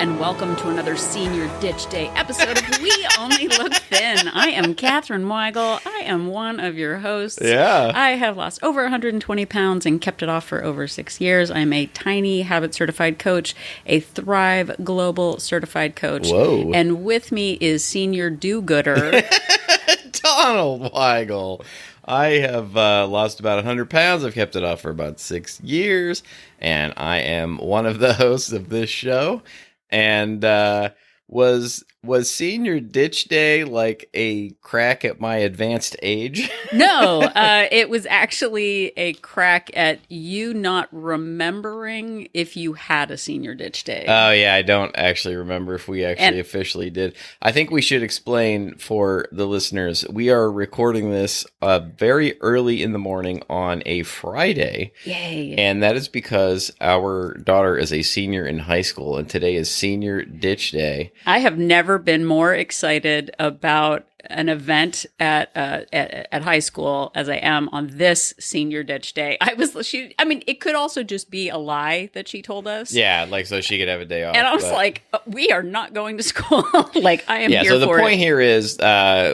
and welcome to another Senior Ditch Day episode of We Only Look Thin. I am Katherine Weigel. I am one of your hosts. Yeah. I have lost over 120 pounds and kept it off for over 6 years. I'm a Tiny Habit certified coach, a Thrive Global certified coach. Whoa. And with me is Senior Do-Gooder, Donald Weigel. I have lost about 100 pounds. I've kept it off for about 6 years. And I am one of the hosts of this show. And was Senior Ditch Day like a crack at my advanced age? No, it was actually a crack at you not remembering if you had a Senior Ditch Day. Oh, yeah. I don't actually remember if we actually officially did. I think we should explain for the listeners. We are recording this very early in the morning on a Friday. Yay. And that is because our daughter is a senior in high school, and today is Senior Ditch Day. I have never been more excited about an event at high school as I am on this Senior Ditch Day. It could also just be a lie that she told us. Yeah, like so she could have a day off. And I was like, we are not going to school. Like I am here for it. Yeah, so the point here is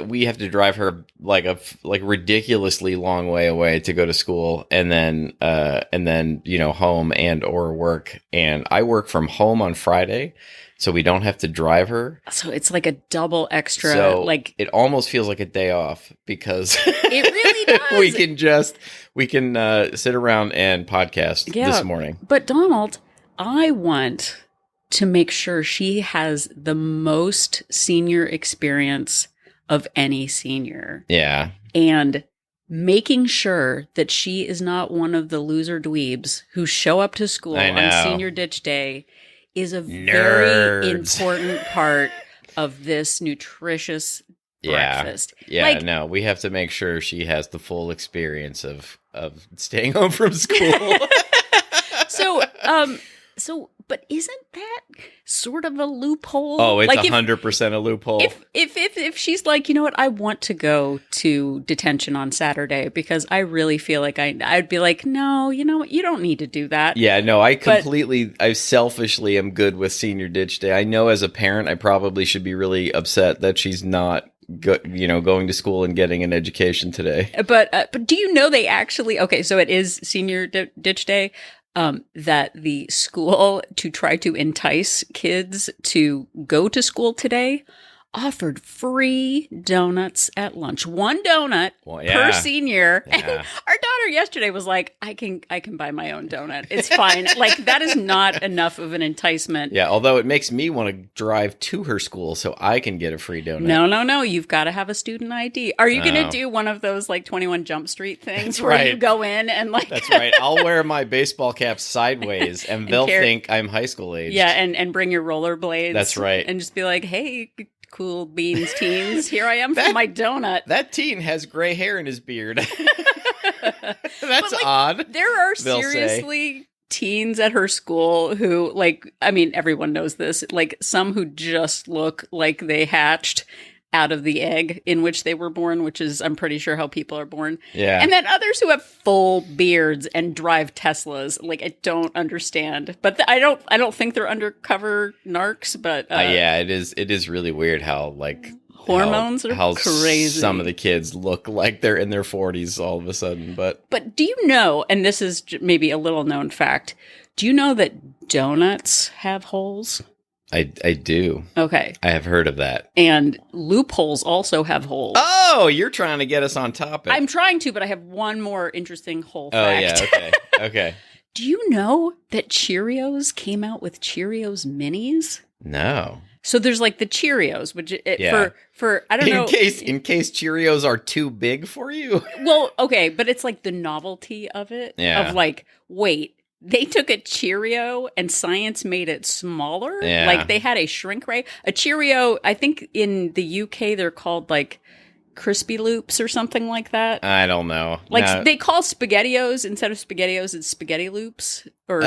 we have to drive her like ridiculously long way away to go to school and then home and or work. And I work from home on Friday. So we don't have to drive her. So it's like a double extra. So it almost feels like a day off because it really does. we can sit around and podcast this morning. But Donald, I want to make sure she has the most senior experience of any senior. Yeah. And making sure that she is not one of the loser dweebs who show up to school on Senior Ditch Day is a very important part of this nutritious breakfast. Yeah, we have to make sure she has the full experience of staying home from school. But isn't that sort of a loophole? Oh, it's 100% a loophole. If she's like, you know what, I want to go to detention on Saturday because I really feel like I'd be like, no, you know what, you don't need to do that. Yeah, no, I selfishly am good with Senior Ditch Day. I know as a parent, I probably should be really upset that she's not going to school and getting an education today. But do you know they actually, okay, so it is Senior Ditch Day. That the school, to try to entice kids to go to school today, offered free donuts at lunch. One donut per senior. Yeah. And our daughter yesterday was like, I can buy my own donut. It's fine. Like, that is not enough of an enticement. Yeah, although it makes me want to drive to her school so I can get a free donut. No. You've got to have a student ID. Are you going to do one of those, like, 21 Jump Street things? That's where right. You go in and, like... That's right. I'll wear my baseball cap sideways, and they'll think I'm high school age. Yeah, and bring your rollerblades. That's right. And just be like, hey... Cool beans teens. Here I am for my donut. That teen has gray hair in his beard. That's odd. There are seriously teens at her school who, everyone knows this, some who just look like they hatched out of the egg in which they were born, which is, I'm pretty sure, how people are born. Yeah. And then others who have full beards and drive Teslas. I don't understand. But I don't think they're undercover narcs, but... it is really weird how, hormones are crazy. Some of the kids look like they're in their 40s all of a sudden, but... But do you know, and this is maybe a little known fact, do you know that donuts have holes? I do. Okay. I have heard of that. And loopholes also have holes. Oh, you're trying to get us on topic. I'm trying to, but I have one more interesting hole fact. Oh, yeah, okay. Okay. Do you know that Cheerios came out with Cheerios Minis? No. So there's the Cheerios, which for I don't know. In case Cheerios are too big for you? Well, okay, but it's the novelty of it. Yeah. Of wait. They took a Cheerio and science made it smaller. Yeah. They had a shrink ray. A Cheerio, I think in the UK they're called Crispy Loops or something like that. I don't know. They call SpaghettiOs, instead of SpaghettiOs, it's Spaghetti Loops or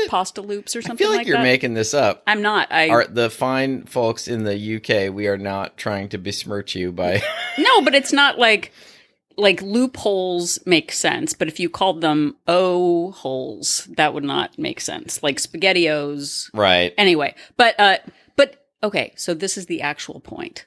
Pasta Loops or something like that. I feel like you're making this up. I'm not. The fine folks in the UK, we are not trying to besmirch you by... No, but it's not like loopholes make sense, but if you called them holes, that would not make sense. Like SpaghettiOs. Right. Anyway, but okay, so this is the actual point.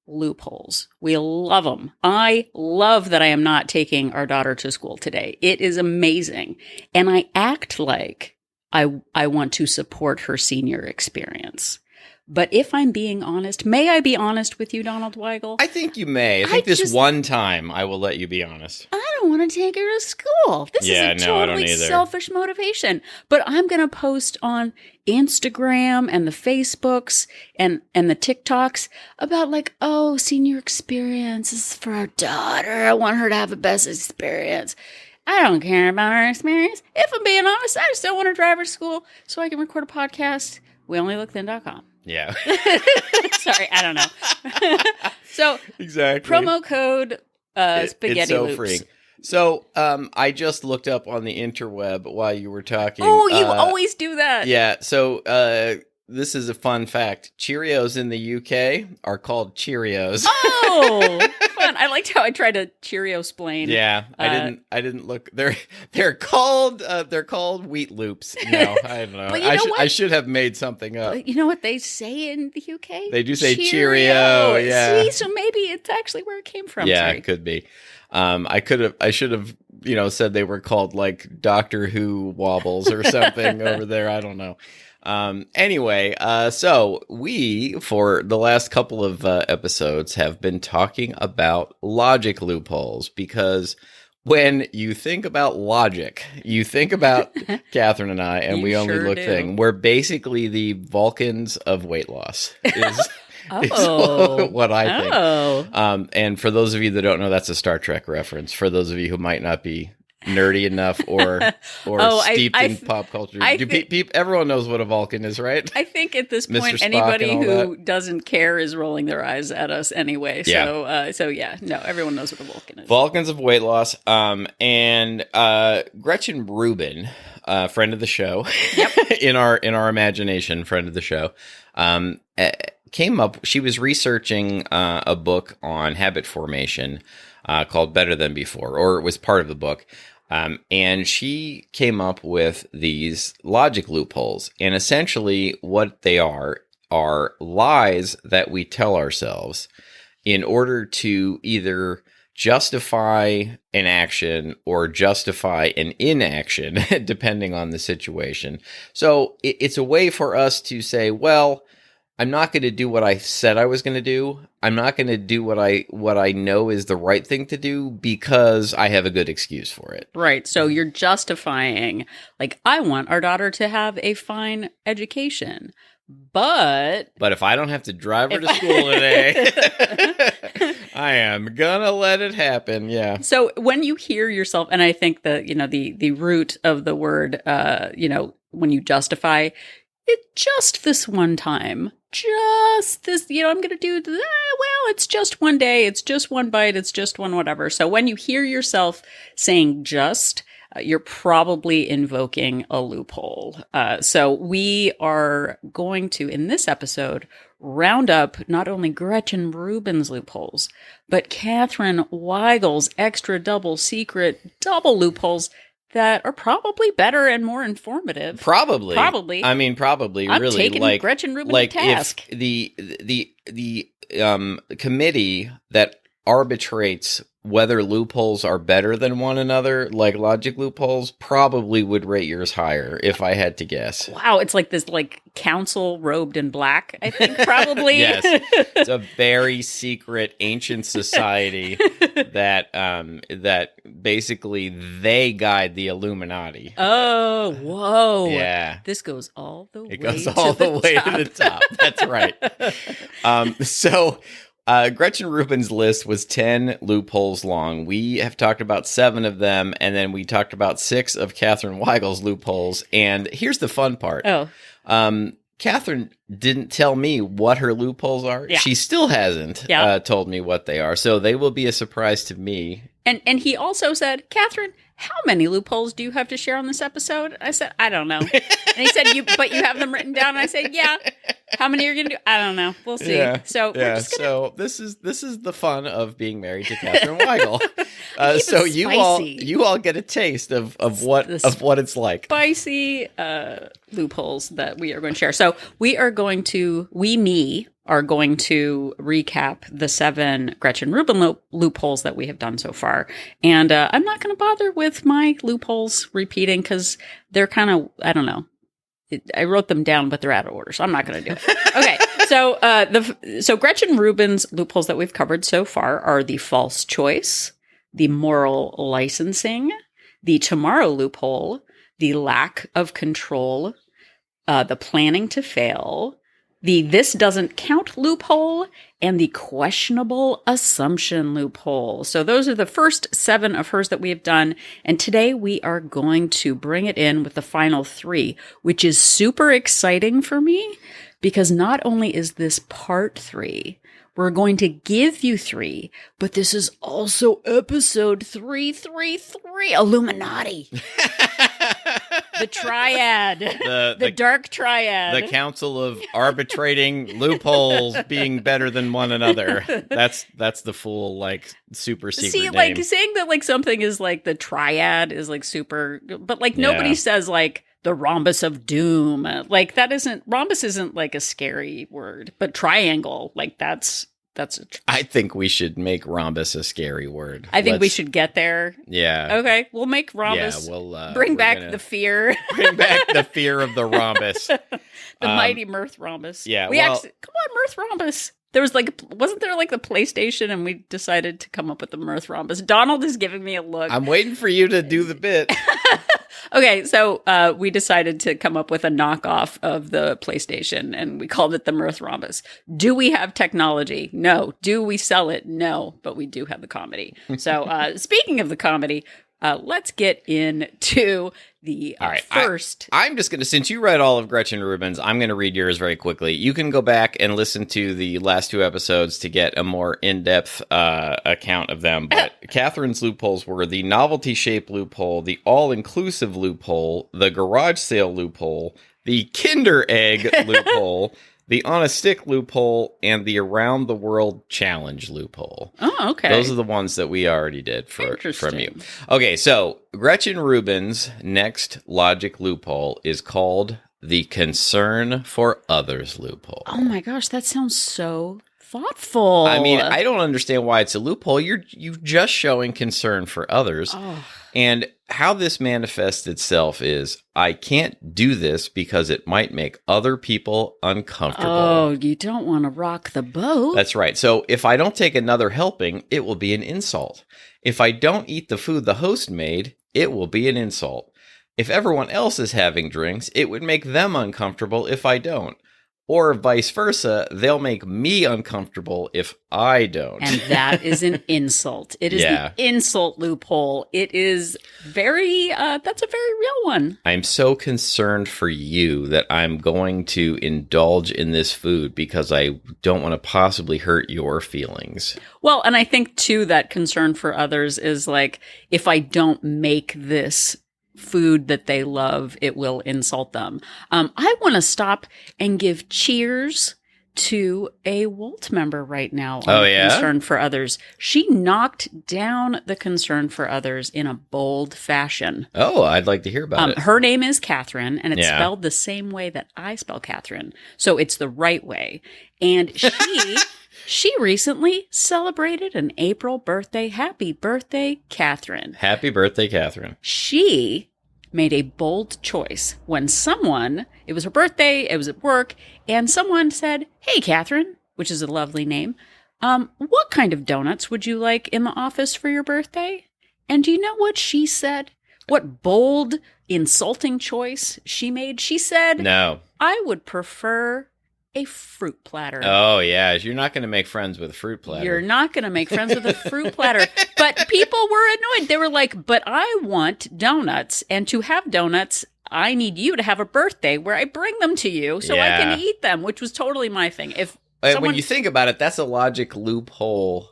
Loopholes. We love them. I love that I am not taking our daughter to school today. It is amazing. And I act like I want to support her senior experience. But if I'm being honest, may I be honest with you, Donald Weigel? I think you may. I think this one time I will let you be honest. I don't want to take her to school. This is a totally selfish motivation. But I'm going to post on Instagram and the Facebooks and the TikToks about like, oh, senior experience is for our daughter. I want her to have the best experience. I don't care about her experience. If I'm being honest, I just don't want to drive her to school so I can record a podcast. WeOnlyLookThin.com. Yeah. Sorry, I don't know. So exactly. Promo code Spaghetti It's so Loops. free. So I just looked up on the interweb while you were talking. Oh, you always do that. Yeah. So this is a fun fact. Cheerios in the UK are called Cheerios. Oh, fun. I liked how I tried to Cheerio-splain. Yeah, I didn't look. They're called Wheat Loops. No, I don't know. But you know what? I should have made something up. But you know what they say in the UK? They do say Cheerio. Yeah. See, so maybe it's actually where it came from. Yeah, Sorry. it could be. I should have, said they were called like Doctor Who wobbles or something over there. I don't know. Anyway, so we, for the last couple of episodes, have been talking about logic loopholes because when you think about logic, you think about Catherine and I, and we only look thing. We're basically the Vulcans of weight loss. Is what I think. Oh. And for those of you that don't know, that's a Star Trek reference. For those of you who might not be nerdy enough or steeped in pop culture. Everyone knows what a Vulcan is, right? I think at this point, anybody who doesn't care is rolling their eyes at us anyway. So, no, everyone knows what a Vulcan is. Vulcans of weight loss. And Gretchen Rubin, friend of the show, yep. in our imagination, friend of the show, came up. She was researching a book on habit formation called Better Than Before, or it was part of the book. And she came up with these logic loopholes. And essentially what they are lies that we tell ourselves in order to either justify an action or justify an inaction, depending on the situation. So it's a way for us to say, well, I'm not going to do what I said I was going to do. I'm not going to do what I know is the right thing to do because I have a good excuse for it. Right. So you're justifying, like, I want our daughter to have a fine education, but if I don't have to drive her to school today, I am gonna let it happen. Yeah. So when you hear yourself, and I think that, the root of the word, when you justify it, just this one time, just this, I'm going to do, well, it's just one day, it's just one bite, it's just one whatever. So when you hear yourself saying just, you're probably invoking a loophole. So we are going to, in this episode, round up not only Gretchen Rubin's loopholes, but Catherine Weigel's extra double secret double loopholes that are probably better and more informative. Probably. I mean, probably. I'm really taking like Gretchen Rubin to task. If the committee that arbitrates whether loopholes are better than one another, like logic loopholes, probably would rate yours higher if I had to guess. Wow, it's like this council robed in black, I think, probably. Yes. It's a very secret ancient society that basically they guide the Illuminati. Oh, whoa. Yeah. This goes all the way to the top. It goes all the way to the top. That's right. So Gretchen Rubin's list was 10 loopholes long. We have talked about 7 of them, and then we talked about 6 of Catherine Weigel's loopholes. And here's the fun part. Oh. Catherine didn't tell me what her loopholes are. Yeah. She still hasn't told me what they are. So they will be a surprise to me. And he also said, Catherine, how many loopholes do you have to share on this episode? I said, I don't know. And he said, but you have them written down. And I said, yeah. How many are you gonna do? I don't know. We'll see. Yeah. So we're Yeah. just gonna So this is the fun of being married to Catherine Weigel. keep So it you spicy. all get a taste of what This- what it's like. spicy loopholes that we are going to share. So we are going to are going to recap the 7 Gretchen Rubin loopholes that we have done so far. And I'm not going to bother with my loopholes repeating because they're kind of, I don't know. I wrote them down, but they're out of order, so I'm not going to do it. Okay, so Gretchen Rubin's loopholes that we've covered so far are the false choice, the moral licensing, the tomorrow loophole, the lack of control, the planning to fail, the this doesn't count loophole, and the questionable assumption loophole. So those are the first 7 of hers that we have done. And today we are going to bring it in with the final 3, which is super exciting for me because not only is this part 3, we're going to give you 3, but this is also episode 333, Illuminati. The triad. The dark triad. The council of arbitrating loopholes being better than one another. That's the full like super secret See, name. like saying that like something is like the triad is like super, but like nobody says like the rhombus of doom. Like that isn't, rhombus isn't like a scary word, but triangle, like that's I think we should make rhombus a scary word. I think we should get there. Yeah. Okay, we'll make rhombus. Yeah, we'll bring back the fear. Bring back the fear of the rhombus. The mighty Mirth rhombus. Yeah, we actually come on, Mirth rhombus. There was like, wasn't there like the PlayStation, and we decided to come up with the Mirth rhombus. Donald is giving me a look. I'm waiting for you to do the bit. Okay, so we decided to come up with a knockoff of the PlayStation, and we called it the Mirth Rhombus. Do we have technology? No. Do we sell it? No. But we do have the comedy. So speaking of the comedy, let's get into the all right, first. I'm just going to, since you read all of Gretchen Rubin's, I'm going to read yours very quickly. You can go back and listen to the last 2 episodes to get a more in-depth account of them. But Catherine's loopholes were the novelty shape loophole, the all-inclusive loophole, the garage sale loophole, the Kinder Egg loophole, the on a stick loophole, and the around the world challenge loophole. Oh, okay. Those are the ones that we already did from Interesting. you. Okay, so Gretchen Rubin's next logic loophole is called the concern for others loophole. Oh my gosh, that sounds so thoughtful. I mean, I don't understand why it's a loophole. You're just showing concern for others. Oh. And how this manifests itself is, I can't do this because it might make other people uncomfortable. Oh, you don't want to rock the boat. That's right. So if I don't take another helping, it will be an insult. If I don't eat the food the host made, it will be an insult. If everyone else is having drinks, it would make them uncomfortable if I don't. Or vice versa, they'll make me uncomfortable if I don't. And that is an insult. It is the insult loophole. It is very, that's a very real one. I'm so concerned for you that I'm going to indulge in this food because I don't want to possibly hurt your feelings. Well, and I think too that concern for others is like, if I don't make this food that they love, it will insult them. I want to stop and give cheers to a Wolt member right now on concern for others. She knocked down the concern for others in a bold fashion. Oh, I'd like to hear about it. Her name is Catherine, and it's spelled the same way that I spell Catherine. So it's the right way. And she recently celebrated an April birthday. Happy birthday, Catherine. Happy birthday, Catherine. She made a bold choice when someone, it was her birthday, it was at work, and someone said, "Hey, Catherine," which is a lovely name, what kind of donuts would you like in the office for your birthday? And do you know what she said? What bold, insulting choice she made? She said, "No, I would prefer a fruit platter." Oh, yeah. You're not going to make friends with a fruit platter. You're not going to make friends with a fruit platter. But people were annoyed. They were like, but I want donuts. And to have donuts, I need you to have a birthday where I bring them to you so I can eat them, which was totally my thing. If when you think about it, that's a logic loophole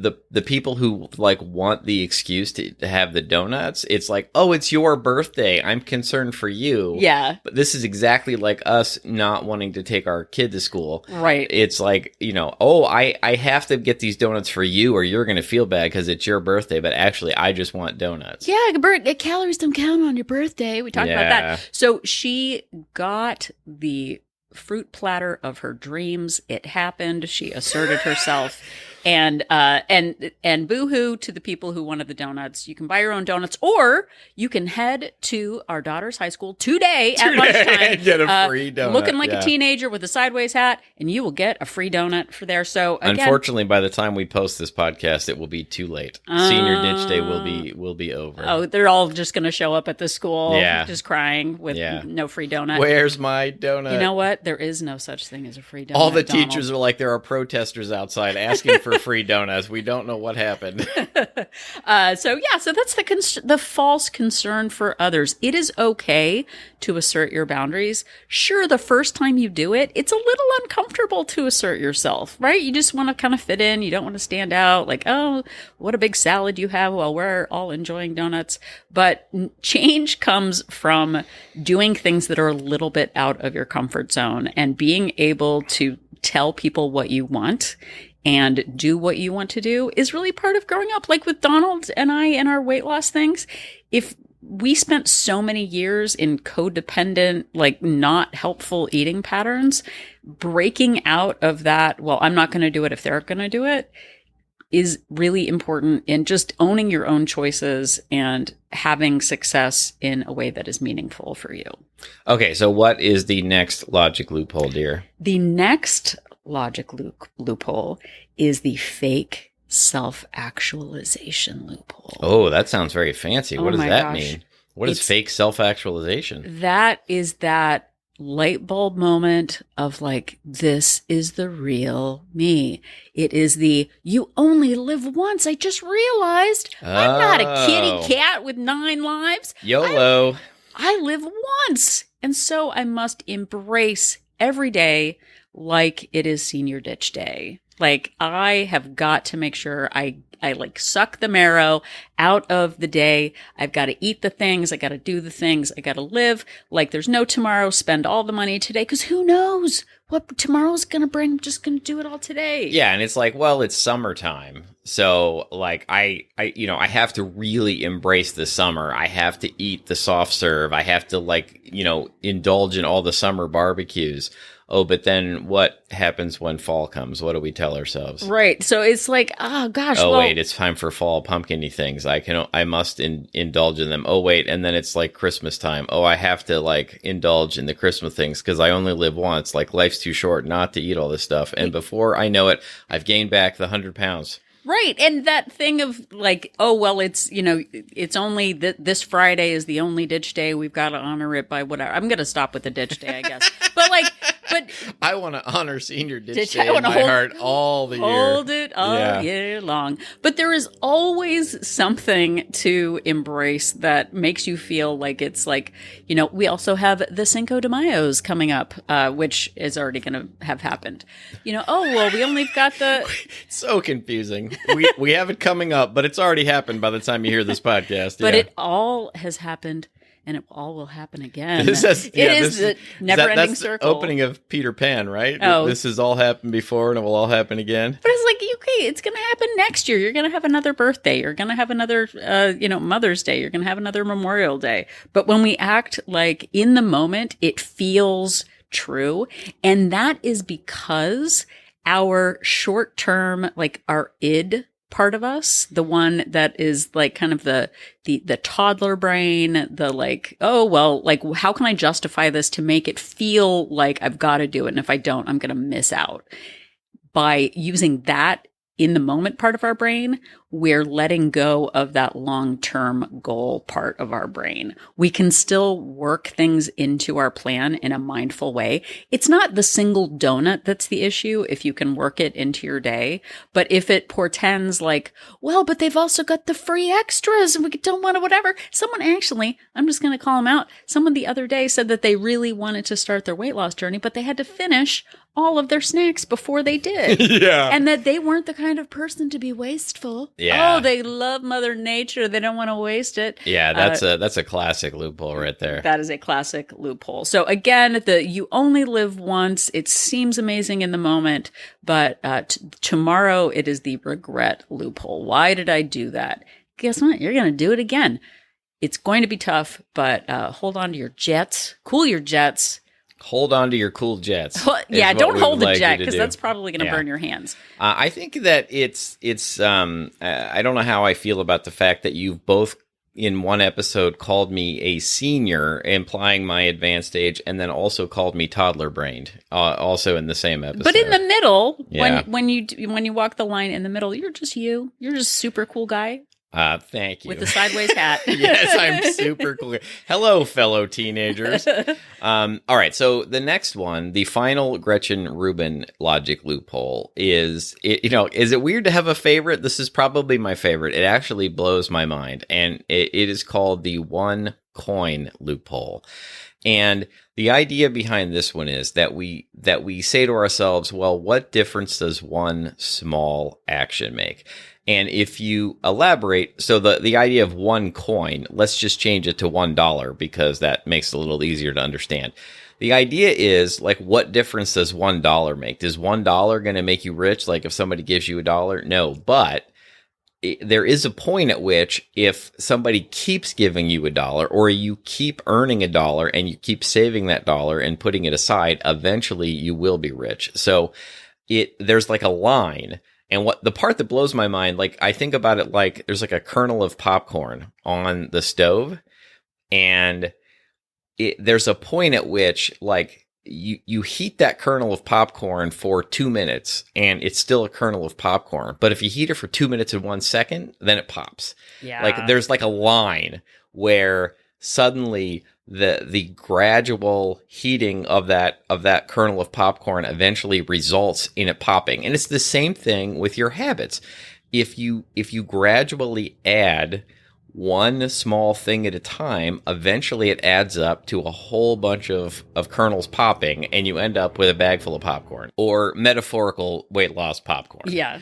the people who like want the excuse to have the donuts, it's like, oh, it's your birthday, I'm concerned for you. Yeah. But this is exactly like us not wanting to take our kid to school. Right. It's like, oh, I have to get these donuts for you or you're going to feel bad because it's your birthday, but actually I just want donuts. Yeah, calories don't count on your birthday. We talked about that. So she got the fruit platter of her dreams. It happened. She asserted herself. And boo-hoo to the people who wanted the donuts. You can buy your own donuts, or you can head to our daughter's high school today at lunchtime. Get a free donut. Looking like a teenager with a sideways hat, and you will get a free donut for there. So again, unfortunately, by the time we post this podcast, it will be too late. Senior Ditch Day will be over. Oh, they're all just going to show up at the school, yeah, just crying with no free donut. Where's my donut? You know what? There is no such thing as a free donut. All the teachers are like, there are protesters outside asking for free donuts. We don't know what happened. So that's the false concern for others. It is okay to assert your boundaries. Sure, the first time you do it, it's a little uncomfortable to assert yourself, right? You just want to kind of fit in. You don't want to stand out like, oh, what a big salad you have while we're all enjoying donuts. But change comes from doing things that are a little bit out of your comfort zone and being able to tell people what you want and do what you want to do is really part of growing up. Like with Donald and I and our weight loss things, if we spent so many years in codependent, like not helpful eating patterns, breaking out of that, well, I'm not going to do it if they're going to do it, is really important in just owning your own choices and having success in a way that is meaningful for you. Okay, so what is the next logic loophole, dear? The next logic loophole is the fake self-actualization loophole. Oh, that sounds very fancy. What does that mean? What is fake self-actualization? That is that light bulb moment of like, this is the real me. It is the, you only live once. I just realized I'm not a kitty cat with 9 lives. YOLO. I live once. And so I must embrace every day like it is Senior Ditch Day. Like, I have got to make sure I like suck the marrow out of the day. I've got to eat the things. I got to do the things. I got to live like there's no tomorrow. Spend all the money today, because who knows what tomorrow's going to bring. I'm just going to do it all today. Yeah. And it's like, well, it's summertime. So like I have to really embrace the summer. I have to eat the soft serve. I have to indulge in all the summer barbecues. Oh, but then what happens when fall comes? What do we tell ourselves? Right. So it's like, oh gosh. Oh, wait, it's time for fall pumpkin-y things. I must indulge in them. Oh, wait. And then it's like Christmas time. Oh, I have to like indulge in the Christmas things because I only live once. Like, life's too short not to eat all this stuff. And before I know it, I've gained back the 100 pounds. Right. And that thing of like, oh, well, it's, it's only this Friday is the only ditch day. We've got to honor it by whatever. I'm going to stop with the ditch day, I guess. But I want to honor Senior Ditch Day in my heart all the year. Hold it all year long. But there is always something to embrace that makes you feel like it's like, we also have the Cinco de Mayos coming up, which is already going to have happened. Oh, well, we only got the... So confusing. We have it coming up, but it's already happened by the time you hear this podcast. But it all has happened. And it all will happen again. It is the never-ending circle. The opening of Peter Pan, right? Oh. This has all happened before, and it will all happen again. But it's like, okay, it's going to happen next year. You're going to have another birthday. You're going to have another, Mother's Day. You're going to have another Memorial Day. But when we act like in the moment, it feels true. And that is because our short-term, like our id part of us, the one that is like kind of the toddler brain, the like, oh, well, like, how can I justify this to make it feel like I've got to do it? And if I don't, I'm going to miss out. By using that in the moment part of our brain, we're letting go of that long-term goal part of our brain. We can still work things into our plan in a mindful way. It's not the single donut that's the issue if you can work it into your day, but if it portends like, well, but they've also got the free extras and we don't want to whatever. Someone actually, I'm just going to call them out. Someone the other day said that they really wanted to start their weight loss journey, but they had to finish all of their snacks before they did. Yeah. And that they weren't the kind of person to be wasteful. Yeah. Oh, they love Mother Nature. They don't want to waste it. Yeah, that's a classic loophole right there. That is a classic loophole. So again, you only live once. It seems amazing in the moment, but tomorrow it is the regret loophole. Why did I do that? Guess what? You're going to do it again. It's going to be tough, but hold on to your jets. Cool your jets. Hold on to your cool jets. Well, yeah, don't hold the jet because that's probably going to burn your hands. I think that it's I don't know how I feel about the fact that you've both in one episode called me a senior, implying my advanced age, and then also called me toddler brained, also in the same episode. But in the middle, when you walk the line in the middle, you're just you. You're just a super cool guy. Thank you. With the sideways hat. Yes, I'm super cool. Hello, fellow teenagers. All right, so the next one, the final Gretchen Rubin logic loophole is it weird to have a favorite? This is probably my favorite. It actually blows my mind, and it is called the one coin loophole. And the idea behind this one is that we say to ourselves, well, what difference does one small action make? And if you elaborate, so the idea of one coin, let's just change it to $1 because that makes it a little easier to understand. The idea is, like, what difference does $1 make? Does $1 going to make you rich? Like if somebody gives you $1? No, but there is a point at which if somebody keeps giving you $1 or you keep earning $1 and you keep saving that dollar and putting it aside, eventually you will be rich. So there's like a line. And what the part that blows my mind, like I think about it like there's like a kernel of popcorn on the stove, and there's a point at which like you heat that kernel of popcorn for 2 minutes and it's still a kernel of popcorn. But if you heat it for 2 minutes and 1 second, then it pops. Yeah. Like there's like a line where suddenly the gradual heating of that kernel of popcorn eventually results in it popping. And it's the same thing with your habits. If you gradually add one small thing at a time, eventually it adds up to a whole bunch of kernels popping, and you end up with a bag full of popcorn, or metaphorical weight loss popcorn. Yeah.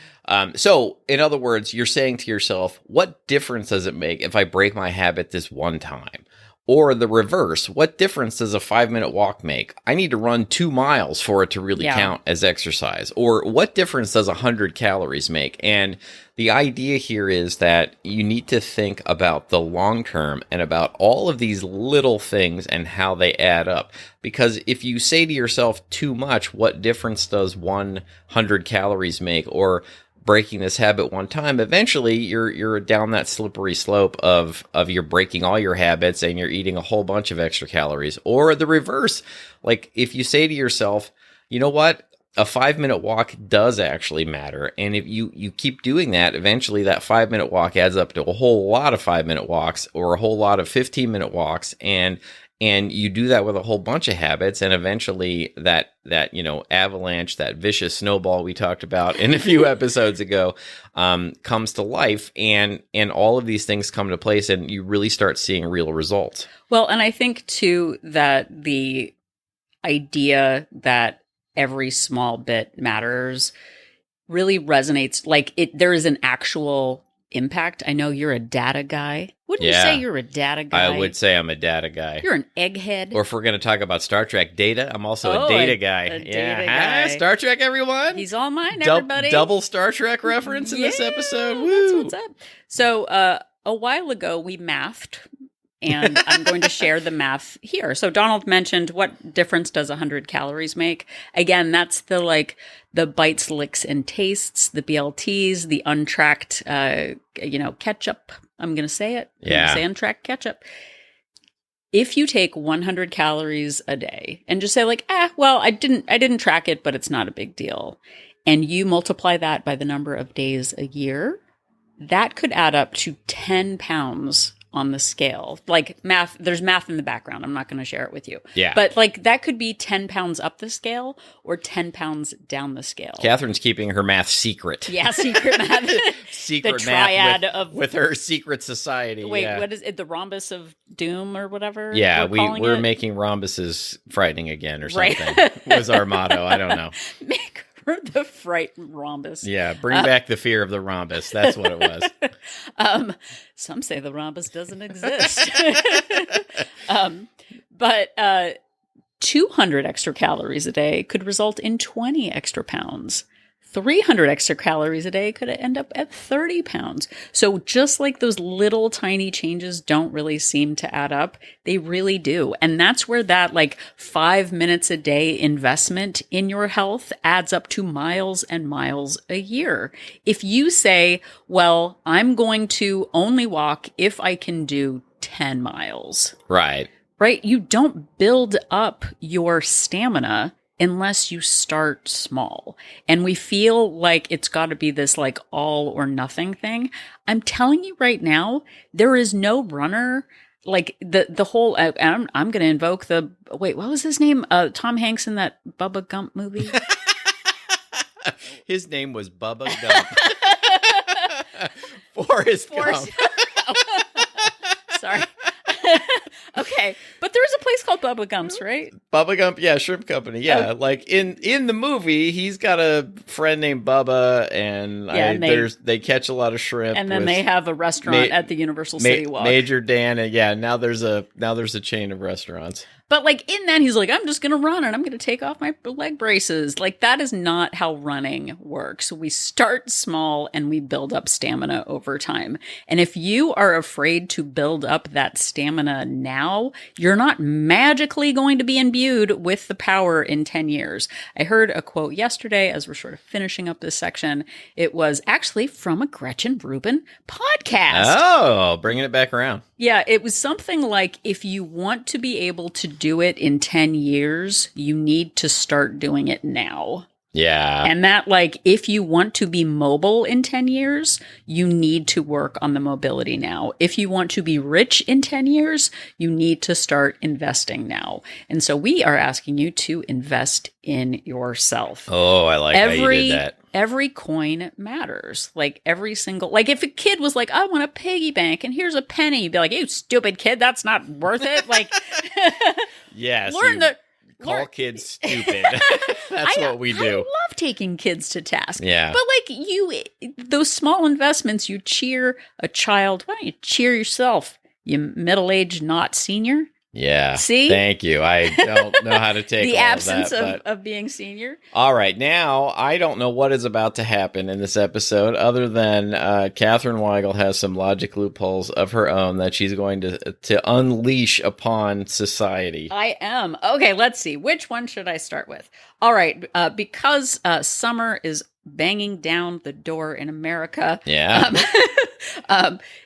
So, in other words, you're saying to yourself, what difference does it make if I break my habit this one time? Or the reverse, what difference does a 5-minute walk make? I need to run 2 miles for it to really count as exercise. Or what difference does 100 calories make? And the idea here is that you need to think about the long term and about all of these little things and how they add up. Because if you say to yourself too much, what difference does 100 calories make? Or breaking this habit one time, eventually you're down that slippery slope of you're breaking all your habits and you're eating a whole bunch of extra calories. Or the reverse, like if you say to yourself, you know what, a 5-minute walk does actually matter. And if you keep doing that, eventually that 5-minute walk adds up to a whole lot of 5-minute walks or a whole lot of 15-minute walks. And you do that with a whole bunch of habits, and eventually that avalanche, that vicious snowball we talked about in a few episodes ago, comes to life, and all of these things come to place, and you really start seeing real results. Well, and I think too that the idea that every small bit matters really resonates. Like there is an actual impact. I know you're a data guy. Wouldn't you say you're a data guy? I would say I'm a data guy. You're an egghead. Or if we're going to talk about Star Trek data, I'm also a data guy. Data guy. Star Trek, everyone. He's all mine, everybody. Double Star Trek reference in this episode. Woo. That's what's up. So a while ago, we mathed, and I'm going to share the math here. So Donald mentioned, what difference does 100 calories make? Again, that's the bites, licks, and tastes, the BLTs, the untracked, ketchup. I'm going to say it. I'm going to say untracked ketchup. If you take 100 calories a day and just say I didn't track it, but it's not a big deal. And you multiply that by the number of days a year, that could add up to 10 pounds on the scale. Like math, there's math in the background. I'm not going to share it with you. Yeah. But like that could be 10 pounds up the scale or 10 pounds down the scale. Catherine's keeping her math secret. Yeah, secret math. Secret the triad math with her secret society. Wait, what is it? The rhombus of doom or whatever? Yeah, we're making rhombuses frightening again or something. Right. Was our motto. I don't know. Make her the frightened rhombus. Yeah, bring back the fear of the rhombus. That's what it was. Some say the rhombus doesn't exist. But 200 extra calories a day could result in 20 extra pounds. 300 extra calories a day could end up at 30 pounds. So just like those little tiny changes don't really seem to add up, they really do. And that's where that like 5 minutes a day investment in your health adds up to miles and miles a year. If you say, well, I'm going to only walk if I can do 10 miles. Right. Right? You don't build up your stamina unless you start small. And we feel like it's got to be this like all or nothing thing. I'm telling you right now, there is no runner like the whole, I'm going to invoke wait, what was his name? Tom Hanks in that Bubba Gump movie. His name was Bubba Gump. Forrest Gump. Sorry. Okay, but there is a place called Bubba Gump's, right? Bubba Gump, yeah, shrimp company, yeah. Like in the movie, he's got a friend named Bubba, and they catch a lot of shrimp, and then they have a restaurant at the Universal City Walk. Major Dan, and yeah, now there's a chain of restaurants. But like in that, he's like, I'm just going to run and I'm going to take off my leg braces. Like that is not how running works. We start small and we build up stamina over time. And if you are afraid to build up that stamina now, you're not magically going to be imbued with the power in 10 years. I heard a quote yesterday as we're sort of finishing up this section. It was actually from a Gretchen Rubin podcast. Oh, bringing it back around. Yeah, it was something like, if you want to be able to do it in 10 years, you need to start doing it now. Yeah. And that, like, if you want to be mobile in 10 years, you need to work on the mobility now. If you want to be rich in 10 years, you need to start investing now. And so we are asking you to invest in yourself. Oh, I like how you did that. Every coin matters. Like every single, like if a kid was like, I want a piggy bank and here's a penny, you'd be like, you stupid kid, that's not worth it. Like, yes, call kids stupid. That's what we do. I love taking kids to task. Yeah. But like those small investments, you cheer a child. Why don't you cheer yourself, you middle-aged not senior? Yeah. See? Thank you. I don't know how to take the all absence of that, of being senior. All right. Now, I don't know what is about to happen in this episode other than Catherine Weigel has some logic loopholes of her own that she's going to unleash upon society. I am. Okay, let's see. Which one should I start with? All right. Because summer is banging down the door in America. Yeah.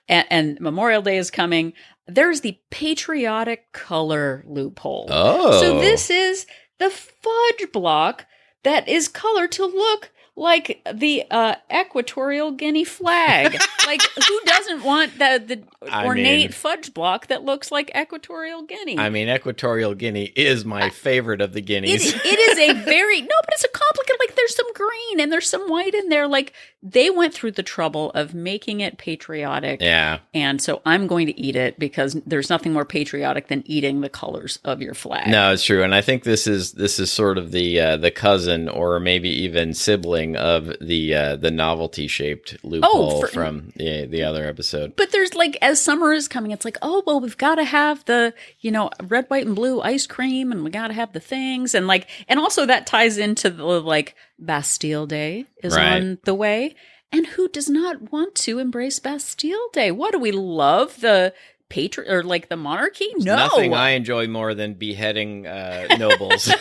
And Memorial Day is coming. There's the patriotic color loophole. Oh. So this is the fudge block that is colored to look like the Equatorial Guinea flag. Like, who doesn't want the ornate fudge block that looks like Equatorial Guinea? I mean, Equatorial Guinea is my favorite of the guineas. It is a very, no, but it's a complicated, like there's some green and there's some white in there. Like they went through the trouble of making it patriotic. Yeah. And so I'm going to eat it because there's nothing more patriotic than eating the colors of your flag. No, it's true. And I think this is sort of the cousin or maybe even sibling of the novelty shaped loophole from the other episode. But there's like, as summer is coming, it's like, oh, well, we've got to have the, red, white, and blue ice cream, and we got to have the things. And like, and also that ties into the like Bastille Day is on the way. And who does not want to embrace Bastille Day? What do we love? The or like the monarchy? There's No. nothing I enjoy more than beheading nobles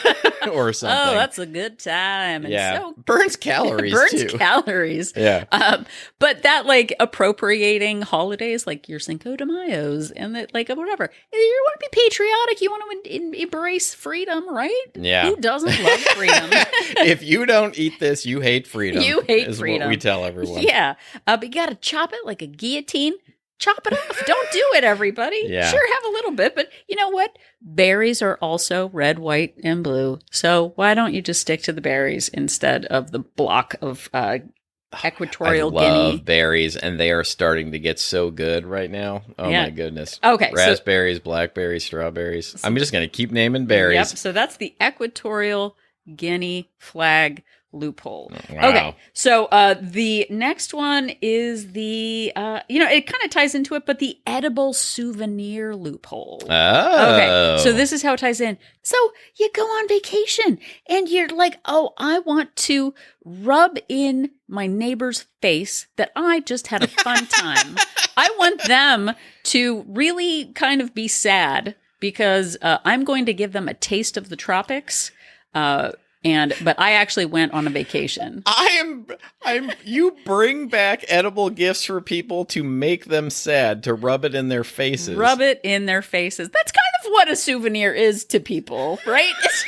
or something. Oh, that's a good time. And so burns calories burns too. calories. Yeah. But that like appropriating holidays like your Cinco de Mayos and that like whatever. You want to be patriotic. You want to embrace freedom, right? Yeah. Who doesn't love freedom? If you don't eat this, you hate freedom. You hate is freedom. What we tell everyone. Yeah. But you got to chop it like a guillotine. Chop it off. Don't do it, everybody. Yeah. Sure, have a little bit, but you know what? Berries are also red, white, and blue. So why don't you just stick to the berries instead of the block of Equatorial I love Guinea? berries, and they are starting to get so good right now. Oh my goodness. Okay. Raspberries, blackberries, strawberries. I'm just going to keep naming berries. Yep. So that's the Equatorial Guinea flag loophole. Wow. Okay. So the next one is the, it kind of ties into it, but the edible souvenir loophole. Oh. Okay. So this is how it ties in. So you go on vacation and you're like, oh, I want to rub in my neighbor's face that I just had a fun time. I want them to really kind of be sad because I'm going to give them a taste of the tropics. But I actually went on a vacation. You bring back edible gifts for people to make them sad, to rub it in their faces. Rub it in their faces. That's kind of what a souvenir is to people, right? Is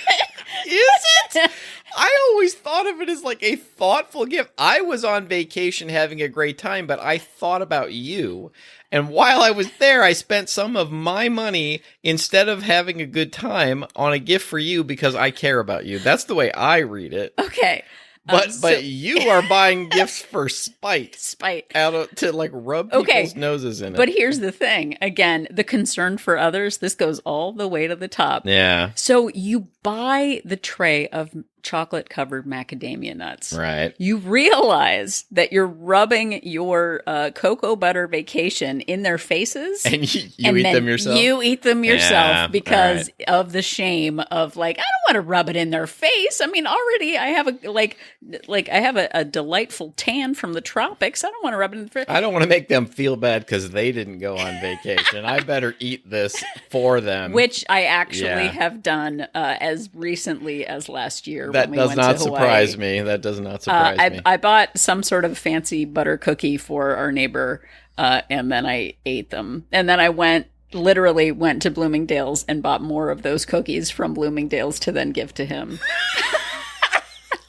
it? I always thought of it as like a thoughtful gift. I was on vacation having a great time, but I thought about you. And while I was there, I spent some of my money instead of having a good time on a gift for you because I care about you. That's the way I read it. Okay. But you are buying gifts for spite. To like rub people's noses in it. But here's the thing. Again, the concern for others, this goes all the way to the top. Yeah. So you buy the tray of chocolate-covered macadamia nuts. Right. You realize that you're rubbing your cocoa butter vacation in their faces. And you eat them yourself? You eat them yourself because of the shame of like, I don't want to rub it in their face. I mean, already I have a delightful tan from the tropics. I don't want to rub it in the face. I don't want to make them feel bad because they didn't go on vacation. I better eat this for them. Which I actually have done as recently as last year. That does not surprise me. That does not surprise me. I bought some sort of fancy butter cookie for our neighbor, and then I ate them. And then I literally went to Bloomingdale's and bought more of those cookies from Bloomingdale's to then give to him.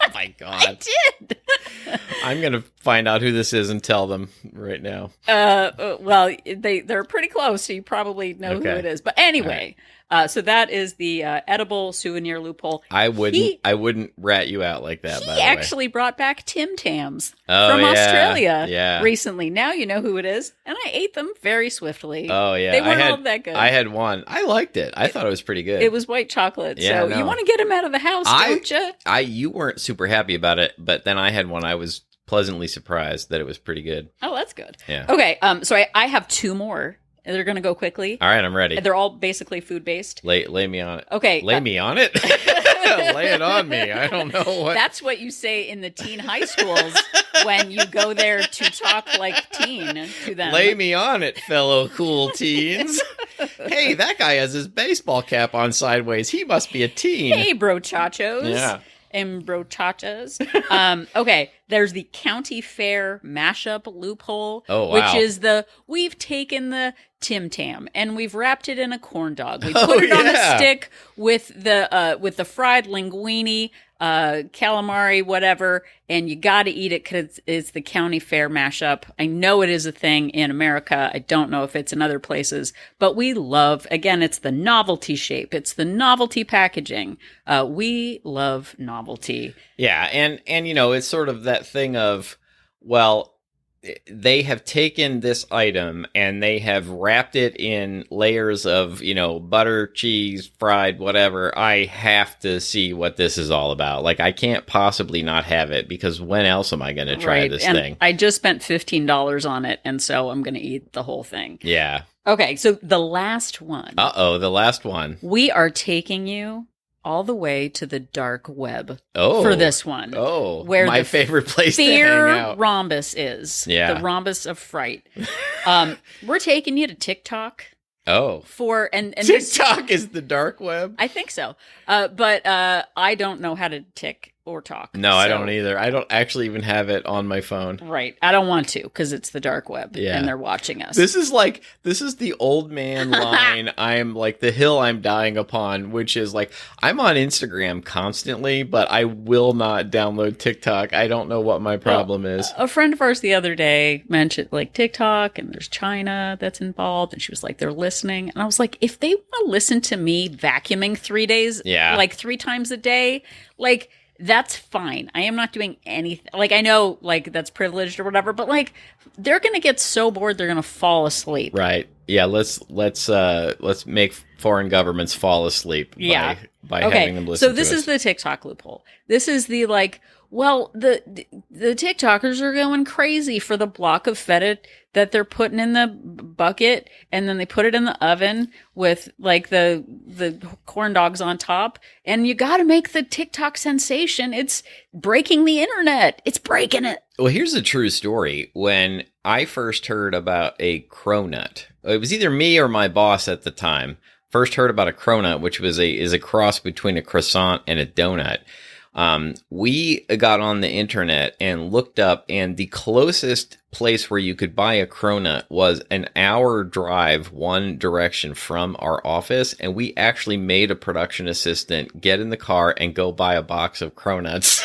Oh my God. I did. I'm going to find out who this is and tell them right now. Well, they're pretty close, so you probably know who it is. But anyway, so that is the edible souvenir loophole. I wouldn't rat you out like that, by the way. He actually brought back Tim Tams from Australia recently. Now you know who it is. And I ate them very swiftly. Oh, yeah. They weren't all that good. I had one. I liked it. I thought it was pretty good. It was white chocolate. Yeah, so you want to get him out of the house, don't you? You weren't super happy about it, but then I had one. I was pleasantly surprised that it was pretty good. Oh, that's good. Yeah. Okay. So I have two more. They're going to go quickly. All right, I'm ready. They're all basically food-based. Lay me on it. Okay. Lay me on it? Lay it on me. I don't know what. That's what you say in the teen high schools when you go there to talk like teen to them. Lay me on it, fellow cool teens. Hey, that guy has his baseball cap on sideways. He must be a teen. Hey, brochachos. Yeah. And brochachas. Okay, there's the county fair mashup loophole. Oh, wow. Which is we've taken the Tim Tam and we've wrapped it in a corn dog. We put it on a stick with the fried linguine, calamari, whatever, and you got to eat it because it's the county fair mashup. I know it is a thing in America. I don't know if it's in other places, but we love, again, it's the novelty shape. It's the novelty packaging. We love novelty. Yeah, and it's sort of that thing of, well, they have taken this item and they have wrapped it in layers of, butter, cheese, fried, whatever. I have to see what this is all about. Like, I can't possibly not have it because when else am I going to try this thing? I just spent $15 on it, and so I'm going to eat the whole thing. Yeah. Okay, so the last one. The last one. We are taking you all the way to the dark web for this one. Oh, where my favorite place to hang out. Rhombus is. Yeah. The rhombus of fright. We're taking you to TikTok. Oh. and TikTok is the dark web? I think so. But I don't know how to tick or talk. No, I don't either. I don't actually even have it on my phone. Right. I don't want to because it's the dark web and they're watching us. This is the old man line. I'm like the hill I'm dying upon, which is like, I'm on Instagram constantly, but I will not download TikTok. I don't know what my problem is. A friend of ours the other day mentioned like TikTok and there's China that's involved. And she was like, they're listening. And I was like, if they want to listen to me vacuuming 3 days, like 3 times a day, like, that's fine. I am not doing anything. Like, I know, like, that's privileged or whatever, but like, they're going to get so bored they're going to fall asleep. Right. Yeah. Let's make foreign governments fall asleep. By having them listen. So this is the TikTok loophole. This is the like. Well, the TikTokers are going crazy for the block of feta that they're putting in the bucket, and then they put it in the oven with like the corn dogs on top. And you got to make the TikTok sensation. It's breaking the internet. It's breaking it. Well, here's a true story. When I first heard about a cronut, it was either me or my boss at the time. First heard about a cronut, which is a cross between a croissant and a donut. We got on the internet and looked up, and the closest place where you could buy a cronut was an hour drive one direction from our office. And we actually made a production assistant get in the car and go buy a box of cronuts.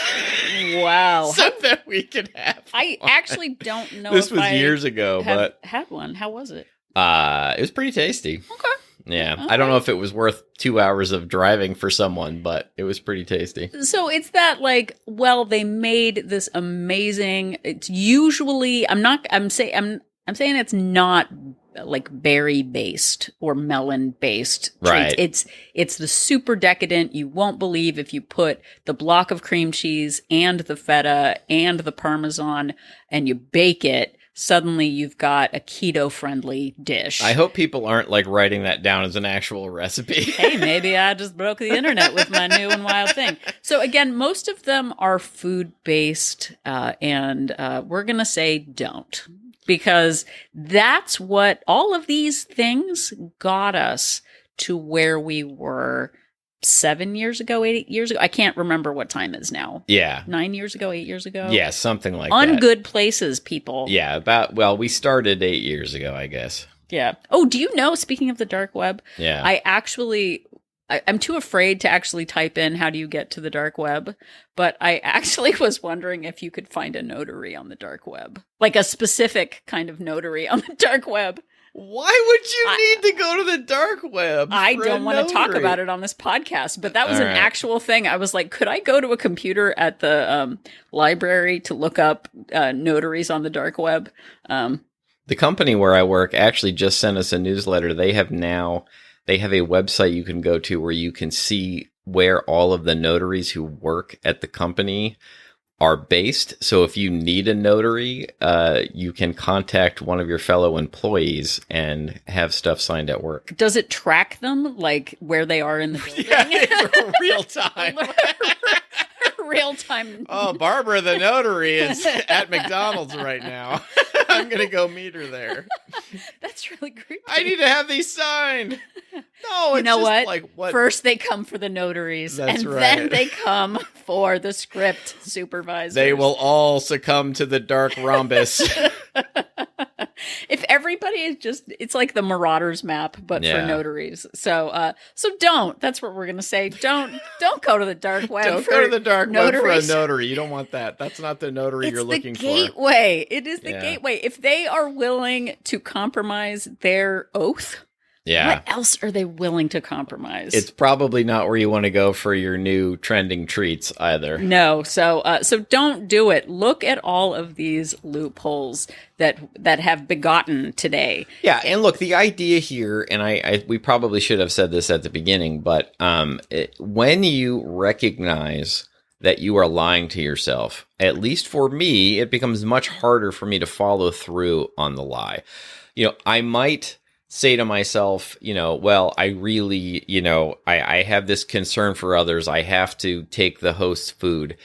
Wow. So that we could have I one. Actually don't know this if was I years ago, but had one. How was it? It was pretty tasty. Okay. Yeah. Okay. I don't know if it was worth 2 hours of driving for someone, but it was pretty tasty. So it's that like, well, they made this amazing, it's usually, I'm saying it's not like berry based or melon based treats. Right. It's the super decadent. You won't believe if you put the block of cream cheese and the feta and the Parmesan and you bake it. Suddenly you've got a keto-friendly dish. I hope people aren't like writing that down as an actual recipe. Hey, maybe I just broke the internet with my new and wild thing. So again, most of them are food-based, and we're going to say don't. Because that's what all of these things got us to where we were 7 years ago, 8 years ago. I can't remember what time is now. Yeah. 9 years ago, 8 years ago. Yeah, something like On that. good places, people. Yeah, we started 8 years ago, I guess. Yeah. Oh, do you know, speaking of the dark web, Yeah. I'm too afraid to actually type in how do you get to the dark web, but I actually was wondering if you could find a notary on the dark web. Like a specific kind of notary on the dark web. Why would you need to go to the dark web? I don't want to talk about it on this podcast, but that was an actual thing. I was like, could I go to a computer at the library to look up notaries on the dark web? The company where I work actually just sent us a newsletter. They have a website you can go to where you can see where all of the notaries who work at the company are based. So if you need a notary, you can contact one of your fellow employees and have stuff signed at work. Does it track them, like where they are in the building? Yeah, in real time. Real time. Oh, Barbara the notary is at McDonald's right now. I'm going to go meet her there. That's really creepy. I need to have these signed. No, it's you know just what? Like what? First they come for the notaries, That's and right. then they come for the script supervisors. They will all succumb to the dark rhombus. If everybody is it's like the Marauders map, but for notaries. So don't. That's what we're gonna say. Don't go to the dark web. Don't go to the dark notaries. web for a notary. You don't want that. That's not the notary you're looking for. It's the gateway. It is the gateway. If they are willing to compromise their oath, what else are they willing to compromise? It's probably not where you want to go for your new trending treats either. No, so don't do it. Look at all of these loopholes that have begotten today. Yeah, and look, the idea here, and we probably should have said this at the beginning, but when you recognize that you are lying to yourself, at least for me, it becomes much harder for me to follow through on the lie. I might say to myself, well, I really, I have this concern for others. I have to take the host's food.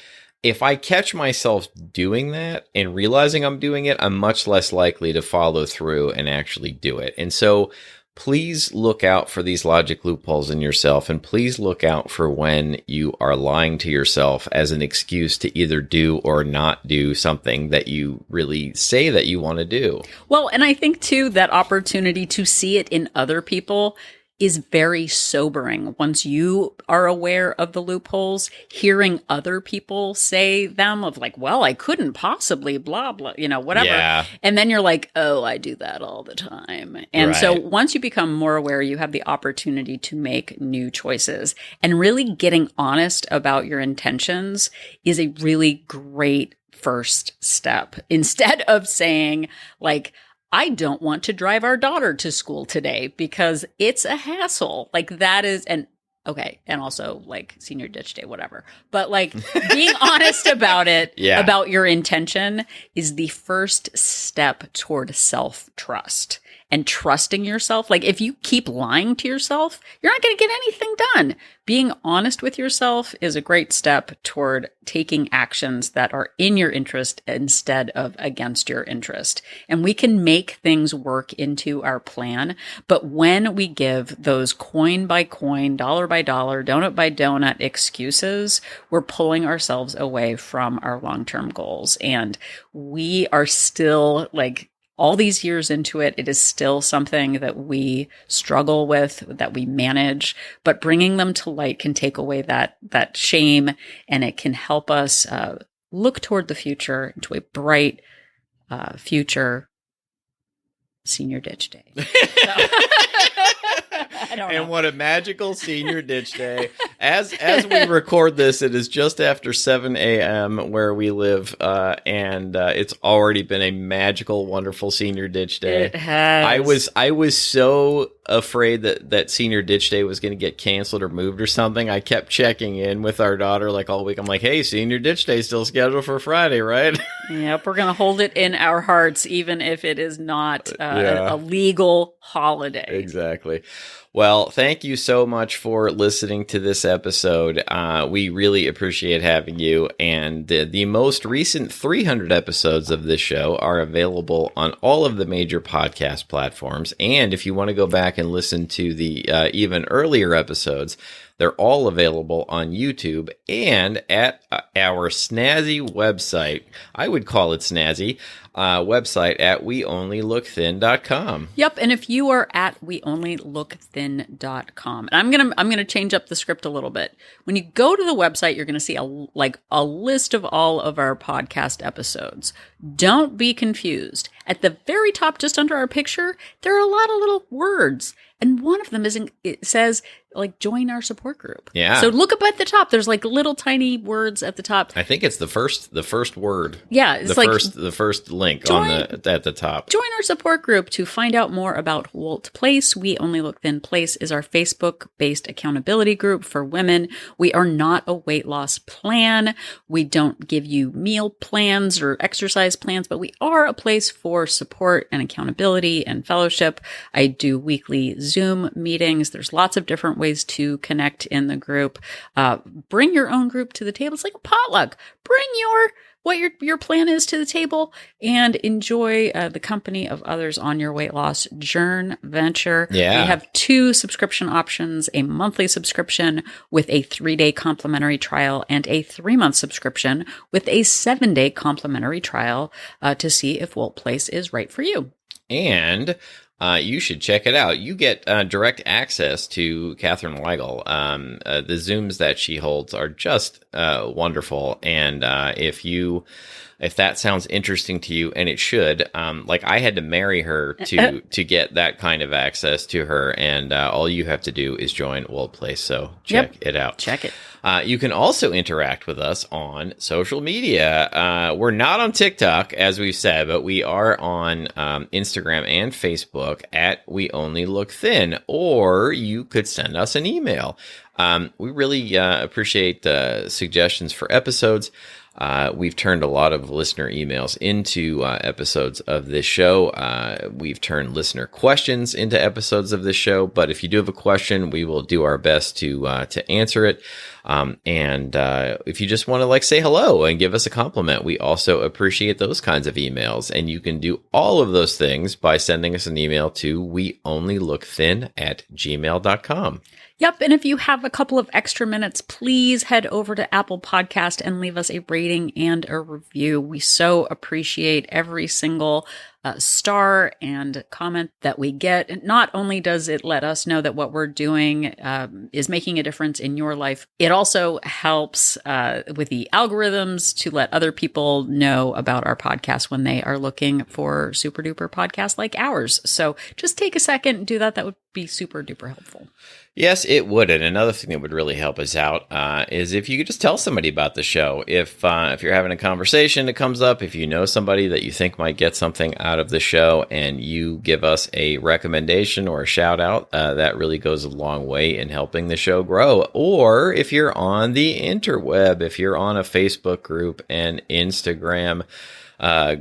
If I catch myself doing that and realizing I'm doing it, I'm much less likely to follow through and actually do it. And so please look out for these logic loopholes in yourself, and please look out for when you are lying to yourself as an excuse to either do or not do something that you really say that you want to do. Well, and I think too, that opportunity to see it in other people is very sobering. Once you are aware of the loopholes, hearing other people say them of like, well, I couldn't possibly blah, blah, whatever. Yeah. And then you're like, oh, I do that all the time. And so once you become more aware, you have the opportunity to make new choices, and really getting honest about your intentions is a really great first step. Instead of saying like, I don't want to drive our daughter to school today because it's a hassle. Like that is, and okay. And also like senior ditch day, whatever. But like being honest about it, about your intention is the first step toward self-trust and trusting yourself. Like if you keep lying to yourself, you're not going to get anything done. Being honest with yourself is a great step toward taking actions that are in your interest instead of against your interest. And we can make things work into our plan. But when we give those coin by coin, dollar by dollar, donut by donut excuses, we're pulling ourselves away from our long-term goals. And we are still like, all these years into it, it is still something that we struggle with, that we manage, but bringing them to light can take away that shame, and it can help us look toward the future, into a bright future senior ditch day. So. I don't know. And what a magical senior ditch day. As we record this, it is just after 7 a.m. where we live, and it's already been a magical, wonderful senior ditch day. It has. I was so afraid that senior ditch day was going to get canceled or moved or something. I kept checking in with our daughter like all week. I'm like, hey, senior ditch day still scheduled for Friday, right? Yep, we're going to hold it in our hearts, even if it is not a legal holiday. Exactly. Well, thank you so much for listening to this episode. We really appreciate having you. And the most recent 300 episodes of this show are available on all of the major podcast platforms. And if you want to go back and listen to the even earlier episodes, they're all available on YouTube and at our snazzy website. I would call it snazzy. Website at weonlylookthin.com. Yep, and if you are at weonlylookthin.com, and I'm gonna change up the script a little bit. When you go to the website, you're gonna see a list of all of our podcast episodes. Don't be confused. At the very top, just under our picture, there are a lot of little words, and one of them it says like join our support group. Yeah. So look up at the top. There's like little tiny words at the top. I think it's the first word. Yeah, it's the first link at the top. Join our support group to find out more about Wolt Place. We Only Look Thin Place is our Facebook-based accountability group for women. We are not a weight loss plan. We don't give you meal plans or exercise plans, but we are a place for support and accountability and fellowship. I do weekly Zoom meetings. There's lots of different ways to connect in the group. Bring your own group to the table. It's like a potluck. Bring what your plan is to the table and enjoy the company of others on your weight loss journey venture. Yeah. We have 2 subscription options, a monthly subscription with a 3-day complimentary trial and a 3-month subscription with a 7-day complimentary trial to see if Wolt Place is right for you. And you should check it out. You get direct access to Katherine Weigel. The Zooms that she holds are just wonderful. And if that sounds interesting to you, and it should, like I had to marry her to get that kind of access to her. And all you have to do is join Wolt Place. So check it out. Check it. You can also interact with us on social media. We're not on TikTok, as we've said, but we are on Instagram and Facebook at We Only Look Thin, or you could send us an email. We really appreciate suggestions for episodes. We've turned a lot of listener emails into episodes of this show. We've turned listener questions into episodes of this show. But if you do have a question, we will do our best to answer it. And if you just want to say hello and give us a compliment, we also appreciate those kinds of emails. And you can do all of those things by sending us an email to weonlylookthin@gmail.com. Yep. And if you have a couple of extra minutes, please head over to Apple Podcast and leave us a rating and a review. We so appreciate every single star and comment that we get. And not only does it let us know that what we're doing is making a difference in your life, it also helps with the algorithms to let other people know about our podcast when they are looking for super duper podcasts like ours. So just take a second and do that. That would be super duper helpful. Yes, it would. And another thing that would really help us out is if you could just tell somebody about the show. If you're having a conversation that comes up, if you know somebody that you think might get something out of the show and you give us a recommendation or a shout out, that really goes a long way in helping the show grow. Or if you're on the interweb, if you're on a Facebook group and Instagram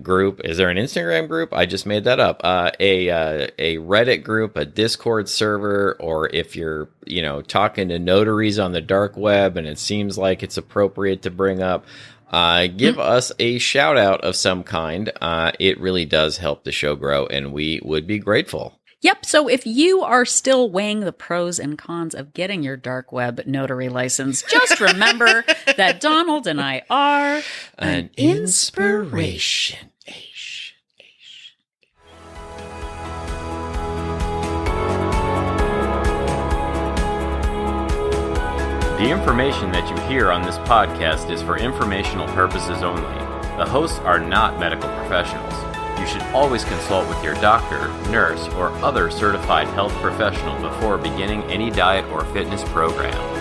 group. Is there an Instagram group? I just made that up. A Reddit group, a Discord server, or if you're, talking to notaries on the dark web and it seems like it's appropriate to bring up, give us a shout out of some kind. It really does help the show grow and we would be grateful. Yep. So if you are still weighing the pros and cons of getting your dark web notary license, just remember that Donald and I are an inspiration. The information that you hear on this podcast is for informational purposes only. The hosts are not medical professionals. You should always consult with your doctor, nurse, or other certified health professional before beginning any diet or fitness program.